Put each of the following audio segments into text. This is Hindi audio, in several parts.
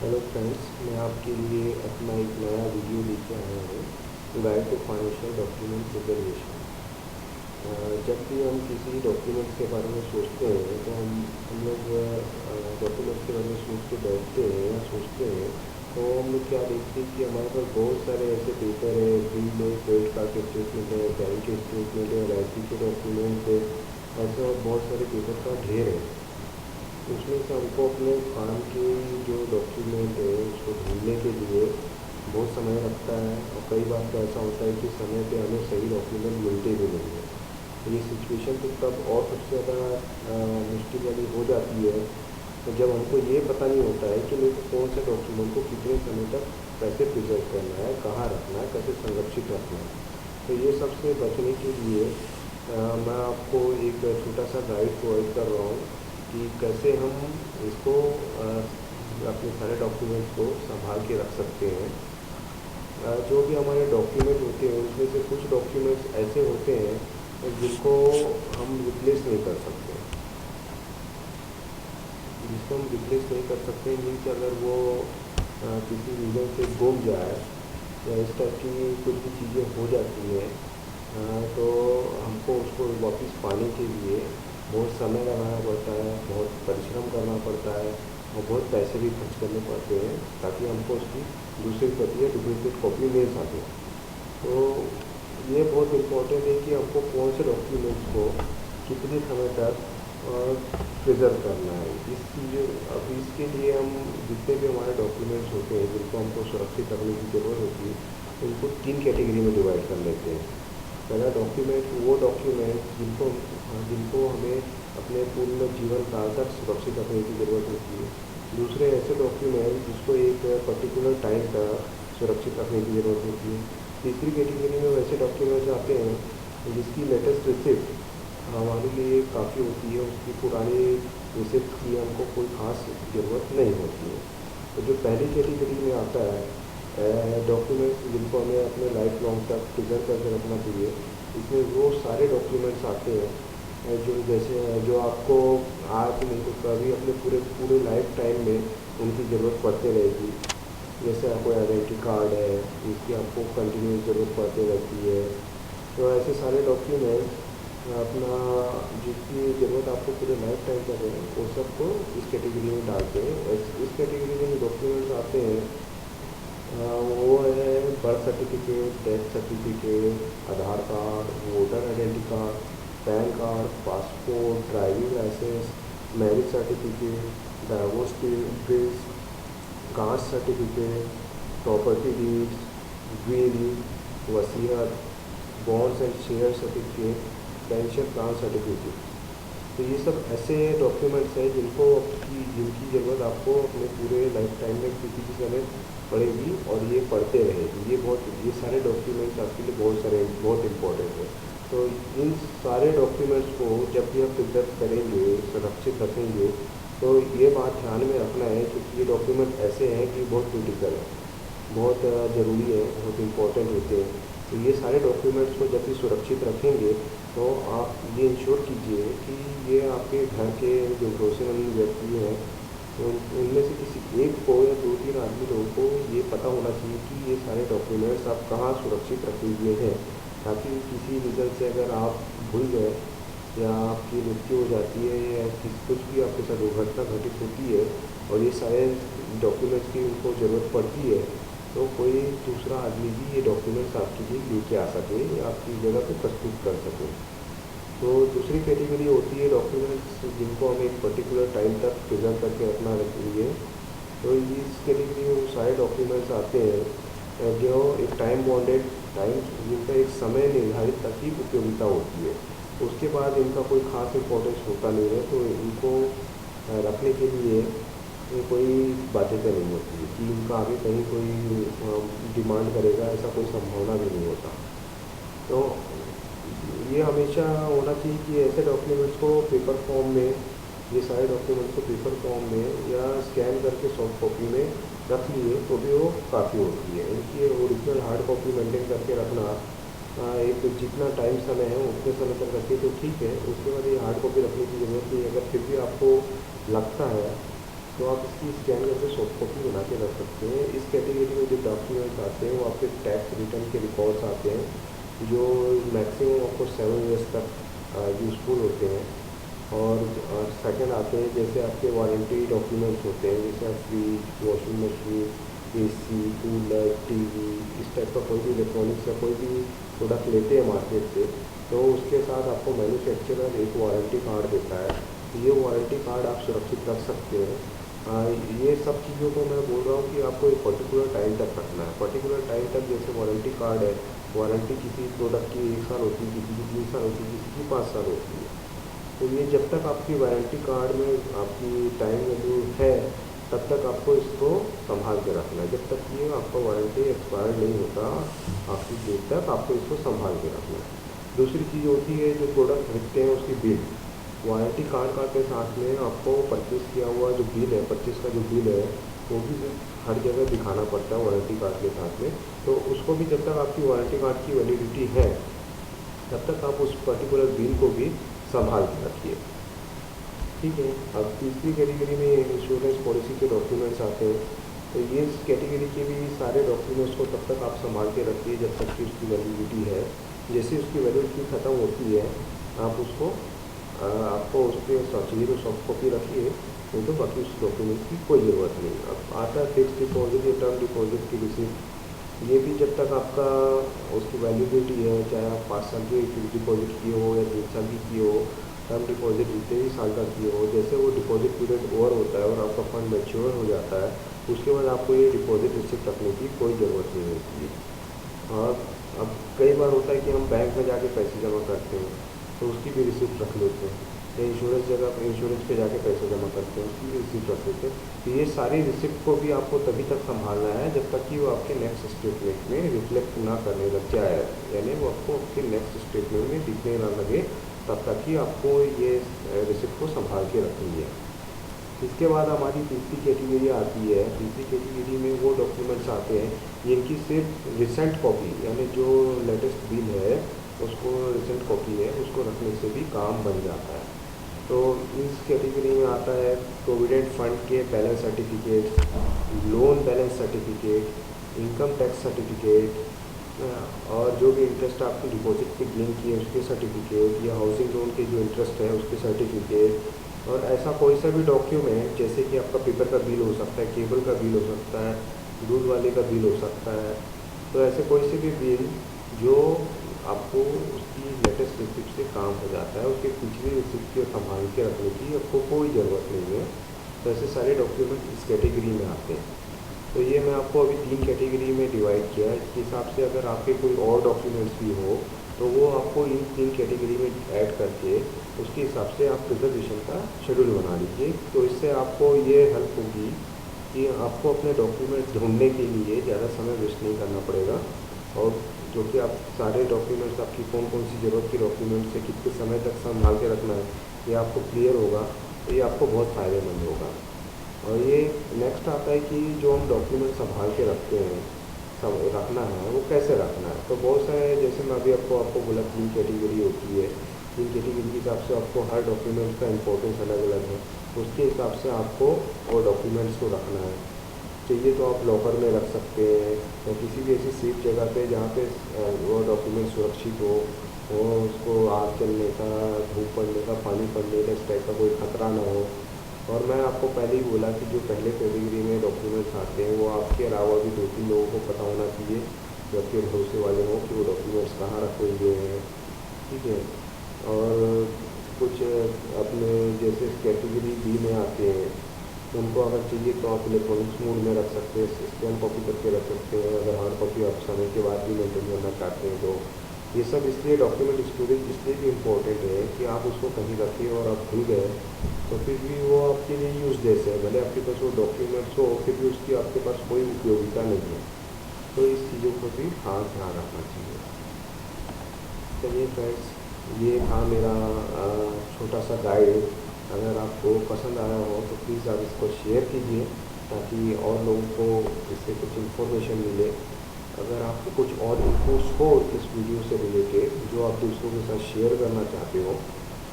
हेलो फ्रेंड्स, मैं आपके लिए अपना एक नया वीडियो लेके आया हूँ। Guide to financial document preparation. जब भी हम किसी डॉक्यूमेंट्स के बारे में सोचते हैं तो हम लोग डॉक्यूमेंट्स के बारे में सोच के बैठते हैं या सोचते हैं तो हम लोग क्या देखते हैं कि हमारे पास बहुत सारे ऐसे पेपर है, बिल है, क्रेडिट कार्ड के स्टेटमेंट है, बैंक के स्टेटमेंट है, LIC के डॉक्यूमेंट है, ऐसे और बहुत सारे पेपर का ढेर है। उसमें से हमको अपने काम की जो डॉक्यूमेंट है उसको ढूंढने के लिए बहुत समय लगता है, और कई बार तो ऐसा होता है कि समय पे हमें सही डॉक्यूमेंट मिलते भी नहीं है। तो ये सिचुएशन तो तब और सबसे ज़्यादा मुश्किल वाली हो जाती है तो जब हमको ये पता नहीं होता है कि मेरे को कौन से डॉक्यूमेंट को कितने समय तक कैसे प्रिजर्व करना है, कहाँ रखना है, कैसे संरक्षित रखना है। तो ये सबसे बचने के लिए मैं आपको एक छोटा सा गाइड प्रोवाइड कर रहा हूँ कि कैसे हम इसको अपने सारे डॉक्यूमेंट्स को संभाल के रख सकते हैं। जो भी हमारे डॉक्यूमेंट होते हैं उसमें से कुछ डॉक्यूमेंट्स ऐसे होते हैं जिनको हम रिप्लेस नहीं कर सकते। जिसको हम रिप्लेस नहीं कर सकते मीन्स अगर वो किसी रीज़न से गुम जाए या इस टाइप की कुछ भी चीज़ें हो जाती हैं, तो हमको उसको वापस पाने के लिए बहुत समय लगाना पड़ता है, बहुत परिश्रम करना पड़ता है और बहुत पैसे भी खर्च करने पड़ते हैं ताकि हमको उसकी दूसरी प्रति या डुप्लीकेट कॉपी मिल सके। तो ये बहुत इम्पोर्टेंट है कि हमको कौन से डॉक्यूमेंट्स को कितने समय तक प्रिजर्व करना है। इस चीज़ अब इसके लिए हम जितने भी हमारे डॉक्यूमेंट्स होते हैं जिनको हमको सुरक्षित रखने की ज़रूरत होती है उनको 3 कैटेगरी में डिवाइड कर लेते हैं। पहला डॉक्यूमेंट वो डॉक्यूमेंट जिनको जिनको हमें अपने पूर्ण जीवन काल तक सुरक्षित रखने की ज़रूरत होती है। दूसरे ऐसे डॉक्यूमेंट जिसको एक पर्टिकुलर टाइम तक सुरक्षित रखने की ज़रूरत होती है। तीसरी कैटेगरी में वैसे डॉक्यूमेंट्स आते हैं जिसकी लेटेस्ट रिसिप्ट हमारे लिए काफ़ी होती है, उसकी पुरानी रिसिप्ट की हमको कोई ख़ास ज़रूरत नहीं होती है। तो जो पहली कैटेगरी में आता है डॉक्यूमेंट्स जिनको हमें अपने लाइफ लॉन्ग तक प्रिजर्व करके रखना चाहिए, इसमें वो सारे डॉक्यूमेंट्स आते हैं जो जैसे जो आपको आज नहीं तो कभी अपने पूरे पूरे लाइफ टाइम में उनकी ज़रूरत पड़ते रहेगी। जैसे आपको आइडेंटिटी कार्ड है, इसकी आपको कंटिन्यूस ज़रूरत पड़ती रहती है। तो ऐसे सारे डॉक्यूमेंट्स अपना जिसकी ज़रूरत आपको पूरे लाइफ टाइम कर रहे हैं वो सबको इस कैटेगरी में डालते हैं। इस कैटेगरी में जो डॉक्यूमेंट्स आते हैं वो है birth certificate, death certificate, Aadhaar card, voter identity card, PAN card, passport, driving licence, marriage certificate, divorce case, caste certificate, property deeds, will, वसीयत, bonds and share certificate, pension plan certificate. तो ये सब ऐसे डॉक्यूमेंट्स हैं जिनकी ज़रूरत आपको अपने पूरे लाइफ टाइम में किसी भी समय पड़ेगी और ये पढ़ते रहेगी। ये सारे डॉक्यूमेंट्स आपके लिए बहुत इम्पोर्टेंट है। तो इन सारे डॉक्यूमेंट्स को जब भी आप प्रिजर्व करेंगे, सुरक्षित रखेंगे, तो ये बात ध्यान में रखना है क्योंकि ये डॉक्यूमेंट ऐसे हैं कि बहुत क्रिटिकल है, बहुत ज़रूरी है, बहुत इम्पोर्टेंट होते हैं। तो ये सारे डॉक्यूमेंट्स को जब भी सुरक्षित रखेंगे तो आप ये इंश्योर कीजिए कि ये आपके घर के जो भरोसेमंद व्यक्ति हैं उनमें से किसी एक को या 2-3 आदमी लोगों को ये पता होना चाहिए कि ये सारे डॉक्यूमेंट्स आप कहाँ सुरक्षित रखे हुए हैं, ताकि किसी रीज़न से अगर आप भूल गए या आपकी मृत्यु हो जाती है या कुछ भी आपके साथ दुर्घटना घटित होती है और ये सारे डॉक्यूमेंट्स की उनको ज़रूरत पड़ती है, तो कोई दूसरा आदमी भी ये डॉक्यूमेंट्स आपके लिए लेके आ सके या आपकी जगह पे प्रस्तुत कर सके। तो दूसरी कैटेगरी होती है डॉक्यूमेंट्स जिनको हमें एक पर्टिकुलर टाइम तक प्रिजर्व करके रखना चाहिए। तो इस कैटेगरी में वो सारे डॉक्यूमेंट्स आते हैं जो एक टाइम बॉन्डेड टाइम जिनका एक समय निर्धारित तक ही उपयोगिता होती है, उसके बाद इनका कोई ख़ास इम्पोर्टेंस होता नहीं है। तो इनको रखने के लिए कोई बाध्यता नहीं होती है कि इनका आगे कहीं कोई डिमांड करेगा, ऐसा कोई संभावना भी नहीं होता। तो ये हमेशा होना चाहिए कि ऐसे डॉक्यूमेंट्स को पेपर फॉर्म में, ये सारे डॉक्यूमेंट्स को पेपर फॉर्म में या स्कैन करके सॉफ्ट कॉपी में रख लिए तो भी वो काफ़ी होती है। इनकी ओरिजिनल हार्ड कॉपी मेंटेन करके रखना एक जितना टाइम समय है उतने समय तक रखिए तो ठीक है, उसके बाद ये हार्ड कॉपी रखने की ज़रूरत नहीं है। अगर फिर भी आपको लगता है तो आप इसकी स्कैन करके सॉफ्ट कॉपी बना बना के रख सकते हैं। इस कैटेगरी में जो डॉक्यूमेंट्स आते हैं वो आपके टैक्स रिटर्न के रिकॉर्ड्स आते हैं, जो मैक्सिमम आपको 7 ईयर्स तक यूज़फुल होते हैं। और सेकंड आते हैं जैसे आपके वारंटी डॉक्यूमेंट्स होते हैं, जैसे आप fridge, washing machine, AC, cooler, TV, इस टाइप का कोई भी इलेक्ट्रॉनिक्स या कोई भी प्रोडक्ट लेते हैं मार्केट से, तो उसके साथ आपको मैन्युफैक्चरर एक वारंटी कार्ड देता है। ये वारंटी कार्ड आप सुरक्षित रख सकते हैं। ये सब चीज़ों को मैं बोल रहा हूँ कि आपको एक पर्टिकुलर टाइम तक रखना है। पर्टिकुलर टाइम तक जैसे वारंटी कार्ड है, वारंटी किसी प्रोडक्ट की 1 साल होती है, किसी की 3 साल होती है, किसी की 5 साल होती है। तो ये जब तक आपकी वारंटी कार्ड में आपकी टाइम वैल्यू है, तब तक आपको इसको संभाल के रखना है। जब तक ये आपका वारंटी एक्सपायर नहीं होता आपकी डेट तक, आपको इसको संभाल के रखना है। दूसरी चीज़ होती है जो प्रोडक्ट खरीदते हैं उसकी बिल। वारंटी कार्ड का के साथ में आपको परचेज़ किया हुआ जो बिल है, परचेज़ का जो बिल है, वो भी हर जगह दिखाना पड़ता है वारंटी कार्ड के साथ में। तो उसको भी जब तक आपकी वारंटी कार्ड की वैलिडिटी है, तब तक आप उस पर्टिकुलर बिल को भी संभाल के रखिए। ठीक है। अब तीसरी कैटेगरी में इंश्योरेंस पॉलिसी के डॉक्यूमेंट्स आते हैं। तो ये इस कैटेगरी के भी सारे डॉक्यूमेंट्स को तब तक आप संभाल के रखिए जब तक कि उसकी वैलिडिटी है। जैसे उसकी वैलिडिटी ख़त्म होती है, आप उसको आपको उस पर चाहिए तो सॉफ्ट कॉपी रखिए, नहीं तो बाकी उस डॉक्यूमेंट की कोई ज़रूरत नहीं। अब आता है फिक्स डिपॉजिट या टर्म डिपॉजिट की रिसिप्ट। ये भी जब तक आपका उसकी वैलिडिटी है, चाहे आप 5 साल की फिक्स डिपॉजिट किए हो या 3 साल की किए हो, टर्म डिपॉजिट जितने भी साल का किए हो, जैसे वो डिपॉजिट पीरियड ओवर होता है और आपका फंड मैच्योर हो जाता है, उसके बाद आपको ये डिपॉजिट रिसिप्ट रखने की कोई ज़रूरत नहीं होती है। और अब कई बार होता है कि हम बैंक में जाके पैसे जमा करते हैं, तो उसकी भी रिसिप्ट रख लेते हैं, या इंश्योरेंस जगह इंश्योरेंस पे जाके पैसे जमा करते हैं, उसकी भी रिसिप्ट रख लेते हैं। तो ये सारी रिसिप्ट को भी आपको तभी तक संभालना है जब तक कि वो आपके नेक्स्ट स्टेटमेंट में रिफ्लेक्ट ना करने लग जाए, यानी वो आपको आपके नेक्स्ट स्टेटमेंट में दिखने ना लगे, तब तक ही आपको ये रिसिप्ट को संभाल के रखनी है। इसके बाद हमारी तीसरी कैटेगरी आती है। तीसरी कैटेगरी में वो डॉक्यूमेंट्स आते हैं जिनकी सिर्फ रिसेंट कॉपी, यानी जो लेटेस्ट बिल है उसको रिसेंट कॉपी है, उसको रखने से भी काम बन जाता है। तो इस कैटेगरी में आता है प्रोविडेंट फंड के balance certificate, loan balance certificate, income tax certificate, और जो भी इंटरेस्ट आपकी डिपॉजिट पे गेन किए उसके सर्टिफिकेट, या हाउसिंग लोन के जो इंटरेस्ट है उसके सर्टिफिकेट, और ऐसा कोई सा भी डॉक्यूमेंट जैसे कि आपका पेपर का बिल हो सकता है, केबल का बिल हो सकता है, दूध वाले का बिल हो सकता है। तो ऐसे कोई से भी बिल जो आपको उसकी लेटेस्ट रिसिप्ट से काम हो जाता है, उसके पिछली रिसिप्ट को संभाल के रखने की आपको कोई ज़रूरत नहीं है। तो ऐसे सारे डॉक्यूमेंट इस कैटेगरी में आते हैं। तो ये मैं आपको अभी 3 कैटेगरी में डिवाइड किया है। इसके हिसाब से अगर आपके कोई और डॉक्यूमेंट्स भी हो तो वो आपको इन 3 कैटेगरी में ऐड करके उसके हिसाब से आप प्रिजर्वेशन का शेड्यूल बना लीजिए। तो इससे आपको ये हेल्प होगी कि आपको अपने डॉक्यूमेंट ढूंढने के लिए ज़्यादा समय वेस्ट नहीं करना पड़ेगा, और जो कि आप सारे डॉक्यूमेंट्स आपकी कौन कौन सी ज़रूरत की डॉक्यूमेंट्स है, कितने समय तक संभाल के रखना है, ये आपको क्लियर होगा। तो ये आपको बहुत फ़ायदेमंद होगा। और ये नेक्स्ट आता है कि जो हम डॉक्यूमेंट संभाल के रखते हैं, सब रखना है वो कैसे रखना है। तो बहुत सारे, जैसे मैं अभी आपको बोला 3 कैटेगरी होती है। 3 कैटेगरी के हिसाब से आपको हर डॉक्यूमेंट का इंपॉर्टेंस अलग अलग है, उसके हिसाब से आपको वो डॉक्यूमेंट्स को रखना है। चाहिए तो आप लॉकर में रख सकते हैं, या किसी भी ऐसी सेफ जगह पे जहाँ पे वो डॉक्यूमेंट सुरक्षित हो, और उसको आग चलने का, धूप पड़ने का, पानी पड़ने का, इस टाइप का कोई खतरा ना हो। और मैं आपको पहले ही बोला कि जो पहले कैटेगरी में डॉक्यूमेंट्स आते हैं वो आपके अलावा भी 2-3 लोगों को पता होना चाहिए, जो आपके भरोसे वाले हों, कि वो डॉक्यूमेंट्स कहाँ रखे हुए हैं। ठीक है। और कुछ अपने जैसे कैटेगरी बी में आते हैं, उनको अगर चाहिए तो आप इलेक्ट्रॉनिक्स मोड में रख सकते हैं, स्कैन कॉपी करके रख सकते हैं, अगर हार्ड कॉपी आप समय के बाद भी मेंटेन करना चाहते हैं तो। ये सब इसलिए डॉक्यूमेंट स्टोरेज इसलिए भी इम्पोर्टेंट है कि आप उसको कहीं रखें और आप भूल गए तो फिर भी वो आपके लिए यूज़ जैसे है, भले आपके पास वो डॉक्यूमेंट्स हो फिर भी उसकी आपके पास कोई उपयोगिता नहीं है। तो इस चीज़ों को भी खास ध्यान रखना चाहिए। चलिए फ्रेंड्स, ये था मेरा छोटा सा गाइड। अगर आपको पसंद आया हो तो प्लीज़ आप इसको शेयर कीजिए, ताकि और लोगों को इससे कुछ इन्फॉर्मेशन मिले। अगर आपको कुछ और इनपुट्स हो इस वीडियो से रिलेटेड जो आप दूसरों के साथ शेयर करना चाहते हो,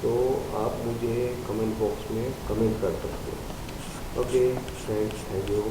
तो आप मुझे कमेंट बॉक्स में कमेंट कर सकते हो। Okay friends, thank you.